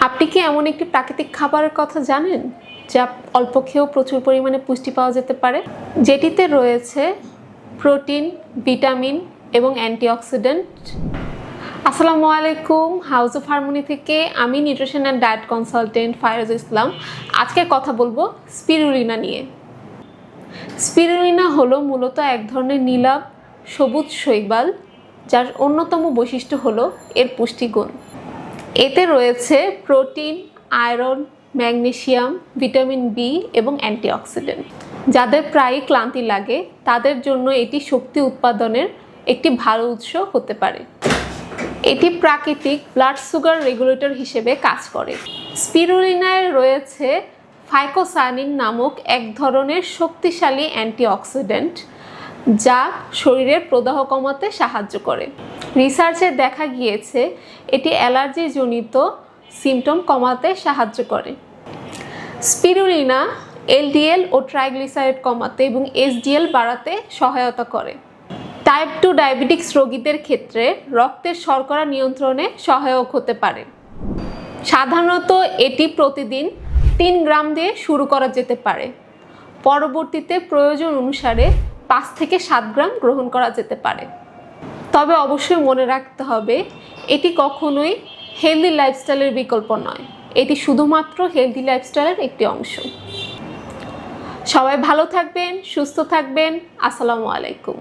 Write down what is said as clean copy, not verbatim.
আপনি কি এমন একটি প্রাকৃতিক খাবারের কথা জানেন যা অল্প খেয়েও প্রচুর পরিমাণে পুষ্টি পাওয়া যেতে পারে, যেটিতে রয়েছে প্রোটিন, ভিটামিন এবং অ্যান্টিঅক্সিডেন্ট? আসসালামু আলাইকুম, হাউস অফ হারমোনি থেকে আমি নিউট্রিশন অ্যান্ড ডায়েট কনসালটেন্ট ফায়রুজ ইসলাম। আজকে কথা বলবো স্পিরুলিনা নিয়ে। স্পিরুলিনা হলো মূলত এক ধরনের নীলাভ সবুজ শৈবাল, যার অন্যতম বৈশিষ্ট্য হলো এর পুষ্টিগুণ। এতে রয়েছে protein, iron, magnesium, vitamin B এবং অ্যান্টিঅক্সিডেন্ট। যাদের প্রায়ই ক্লান্তি লাগে তাদের জন্য এটি শক্তি উৎপাদনের একটি ভালো উৎস হতে পারে। এটি প্রাকৃতিক ব্লাড সুগার রেগুলেটর হিসেবে কাজ করে। স্পিরুলিনায় রয়েছে ফাইকোসায়ানিন নামক এক ধরনের শক্তিশালী অ্যান্টিঅক্সিডেন্ট, যা শরীরের প্রদাহ কমাতে সাহায্য করে। রিসার্চে দেখা গিয়েছে এটি অ্যালার্জিজনিত সিমটম কমাতে সাহায্য করে। স্পিরুলিনা এলডিএল ও ট্রাইগ্লিসারাইড কমাতে এবং এসডিএল বাড়াতে সহায়তা করে। টাইপ 2 ডায়াবেটিক্স রোগীদের ক্ষেত্রে রক্তের শর্করা নিয়ন্ত্রণে সহায়ক হতে পারে। সাধারণত এটি প্রতিদিন 3 গ্রাম দিয়ে শুরু করা যেতে পারে। পরবর্তীতে প্রয়োজন অনুসারে 5 থেকে 7 গ্রাম গ্রহণ করা যেতে পারে। তবে অবশ্যই মনে রাখতে হবে, এটি কখনোই হেলদি লাইফস্টাইলের বিকল্প নয়। এটি শুধুমাত্র হেলদি লাইফস্টাইলের একটি অংশ। সবাই ভালো থাকবেন, সুস্থ থাকবেন। আসসালামু আলাইকুম।